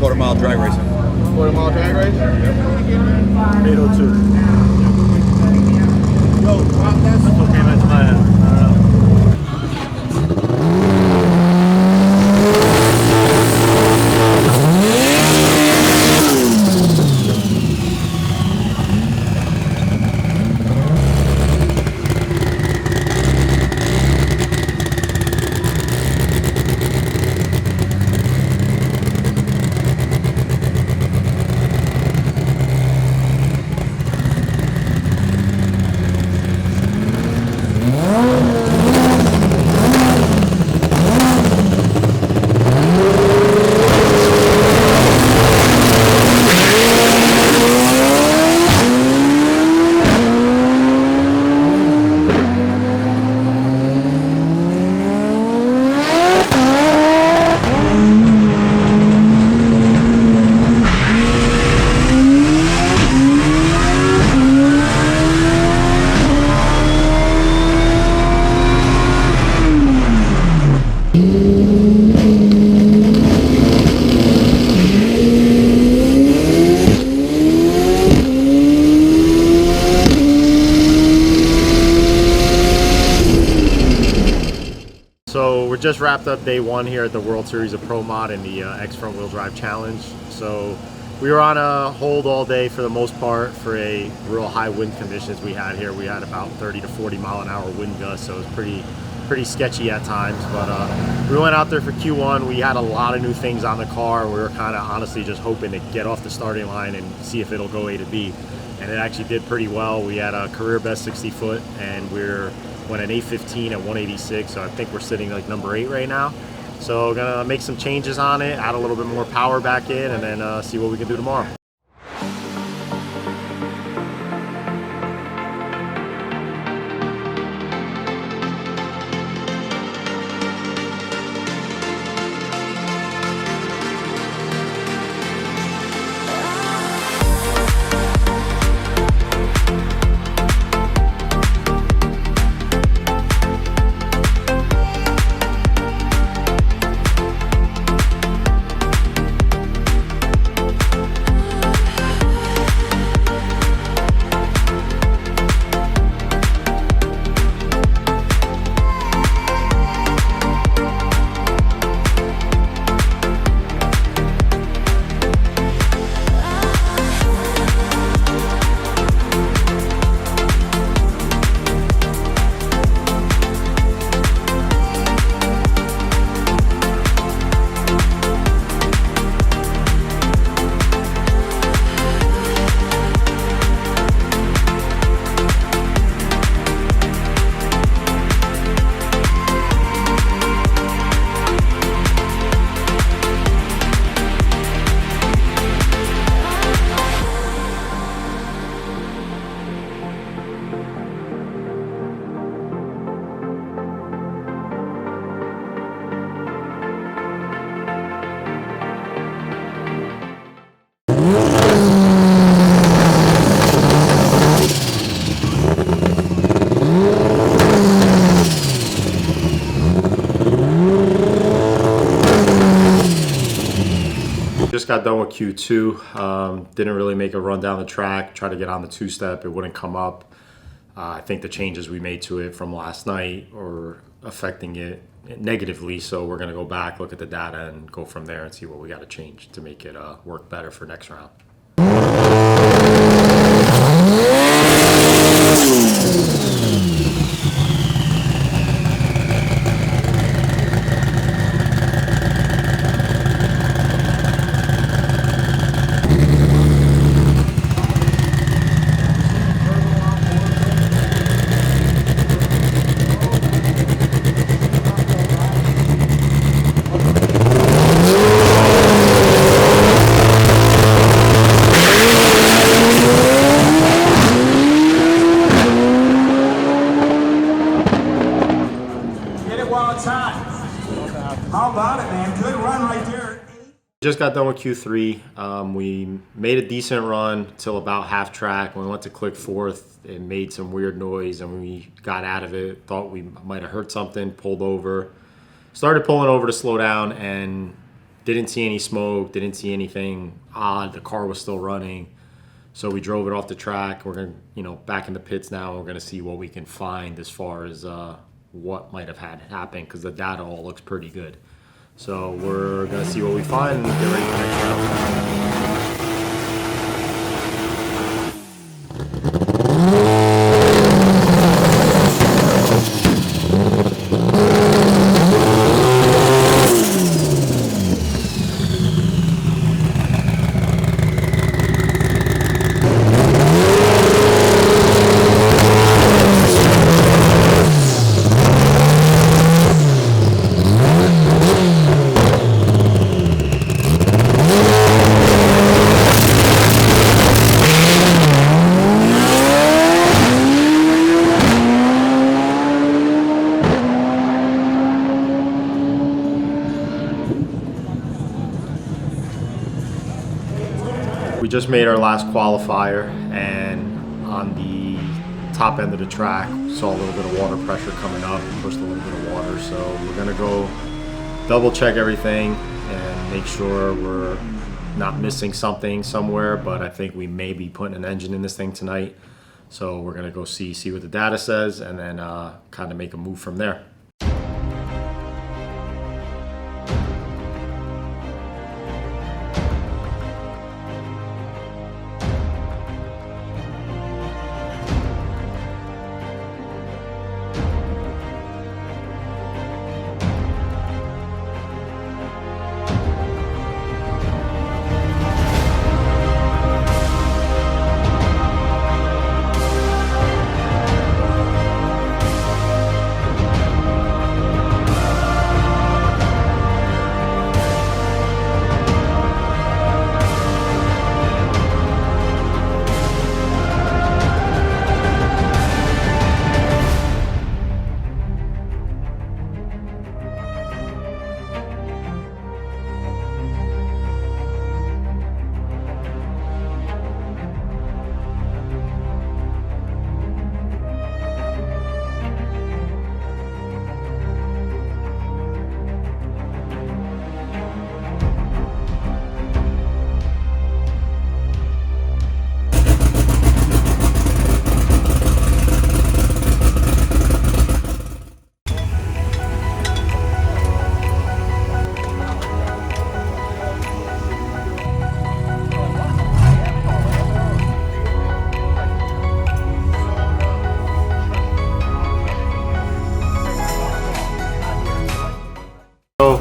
Quarter-mile drag racing. Quarter-mile drag race? Yep. 802. Yo, that's what came into my head. I don't know. So we're just wrapped up day one here at the World Series of Pro Mod in the X front wheel drive challenge. So we were on a hold all day for the most part for a real high wind conditions we had here. We had about 30 to 40 mile an hour wind gusts, so it was pretty sketchy at times. But we went out there for Q1. We had a lot of new things on the car. We were kind of honestly just hoping to get off the starting line and see if it'll go A to B. And it actually did pretty well. We had a career best 60 foot and went an 815 at 186, so I think we're sitting like number 8 right now. So gonna make some changes on it, add a little bit more power back in, and then see what we can do tomorrow. got done with Q2. Didn't really make a run down the track. Tried to get on the two-step. It wouldn't come up. I think the changes we made to it from last night are affecting it negatively. So we're going to go back, look at the data, and go from there and see what we got to change to make it work better for next round. How about it, man? Good run right there. Just got done with Q3. We made a decent run till about half track. When we went to click fourth, it made some weird noise and we got out of it. Thought we might have heard something, pulled over. Started pulling over to slow down and didn't see any smoke, didn't see anything odd. The car was still running. So we drove it off the track. We're going to, back in the pits now. We're going to see what we can find as far as what might have had happen because the data all looks pretty good. So we're going to see what we find and get ready for next round. We just made our last qualifier, and on the top end of the track, saw a little bit of water pressure coming up, pushed a little bit of water. So we're gonna go double check everything and make sure we're not missing something somewhere, but I think we may be putting an engine in this thing tonight. So we're gonna go see what the data says and then kind of make a move from there.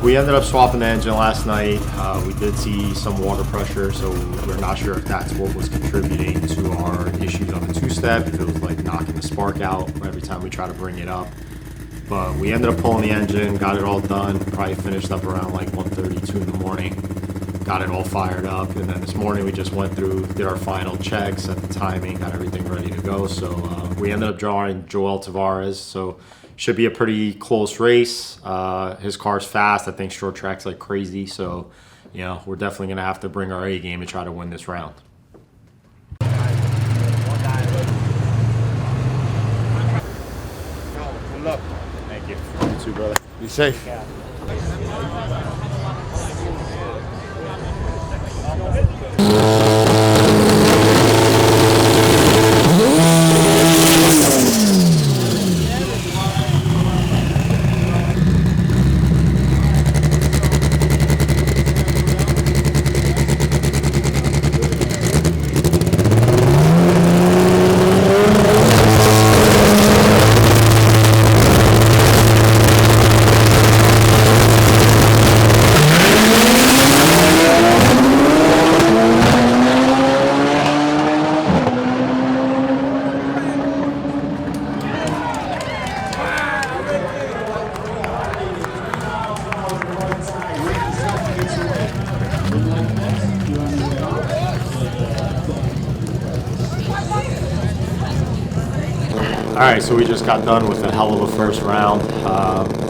We ended up swapping the engine last night. We did see some water pressure, so we're not sure if that's what was contributing to our issues on the two-step, if it was like knocking the spark out every time we try to bring it up. But we ended up pulling the engine, got it all done, probably finished up around like 1:32 in the morning, got it all fired up, and then this morning we just went through, did our final checks at the timing, got everything ready to go. So we ended up drawing Joel Tavares, so should be a pretty close race. His car's fast. I think short track's like crazy. So, we're definitely going to have to bring our A game to try to win this round. Good luck. Thank you. You too, brother. Be safe. Alright, so we just got done with a hell of a first round.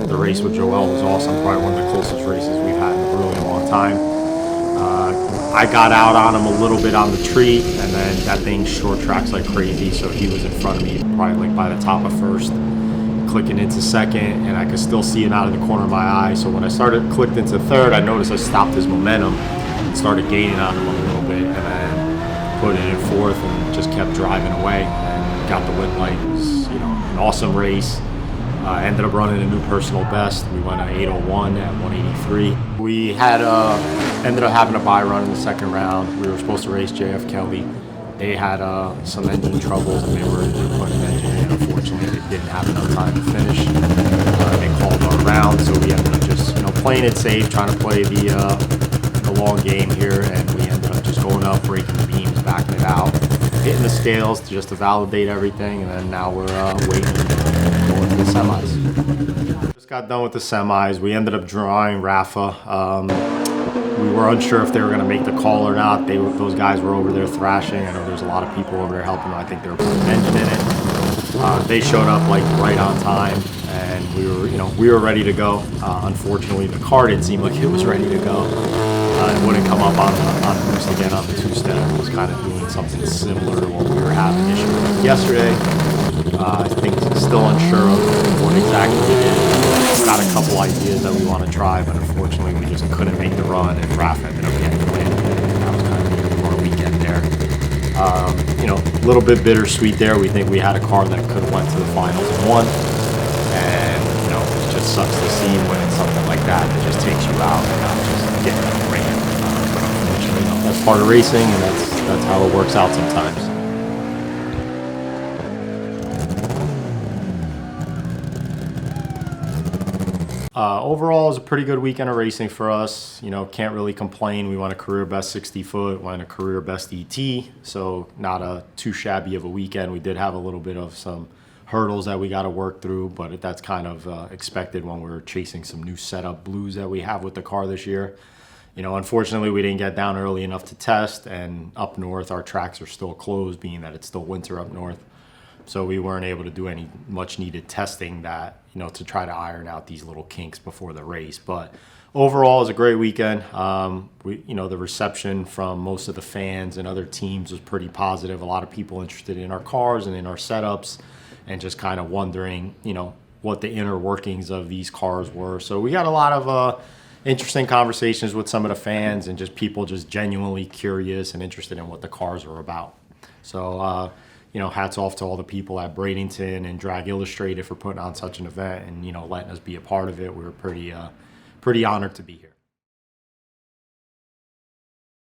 The race with Joel was awesome, probably one of the closest races we've had in a really long time. I got out on him a little bit on the tree, and then that thing short tracks like crazy, so he was in front of me probably like by the top of first, clicking into second, and I could still see him out of the corner of my eye. So when I clicked into third, I noticed I stopped his momentum and started gaining on him a little bit, and then put it in fourth and just kept driving away and got the win light. It was, an awesome race. Ended up running a new personal best. We went at 8:01 at 183. We had ended up having a bye run in the second round. We were supposed to race JF Kelly. They had some engine troubles, and they were putting an engine in. Unfortunately, they didn't have enough time to finish. They called our round, so we ended up just playing it safe, trying to play the long game here, and we ended up just going up, breaking the beams, backing it out, hitting the scales just to validate everything, and then now we're waiting to go into the semis. Just got done with the semis. We ended up drawing Rafa. We were unsure if they were going to make the call or not. Those guys were over there thrashing. I know there's a lot of people over there helping them. I think they were putting an engine in it. They showed up like right on time, and we were ready to go. Unfortunately, the car didn't seem like it was ready to go. It wouldn't come up on boost again on the two-step. It was kind of doing something similar to what we were having issues yesterday. I think still unsure of what exactly it is. Got a couple ideas that we want to try, but unfortunately we just couldn't make the run, and Raph ended up getting the win. That was kind of the end of our weekend there. A little bit bittersweet there. We think we had a car that could have went to the finals and won, and it just sucks to see when it's something like that just takes you out and not just getting in the ring. But unfortunately, that's part of racing, and that's how it works out sometimes. Overall, it was a pretty good weekend of racing for us. Can't really complain. We won a career best 60 foot, won a career best ET, so not a too shabby of a weekend. We did have a little bit of some hurdles that we got to work through, but that's kind of expected when we're chasing some new setup blues that we have with the car this year. Unfortunately, we didn't get down early enough to test, and up north, our tracks are still closed, being that it's still winter up north. So we weren't able to do any much needed testing that, to try to iron out these little kinks before the race. But overall, it was a great weekend. The reception from most of the fans and other teams was pretty positive. A lot of people interested in our cars and in our setups, and just kind of wondering, what the inner workings of these cars were. So we got a lot of interesting conversations with some of the fans, and just people just genuinely curious and interested in what the cars are about. So, hats off to all the people at Bradenton and Drag Illustrated for putting on such an event and, letting us be a part of it. We were pretty honored to be here.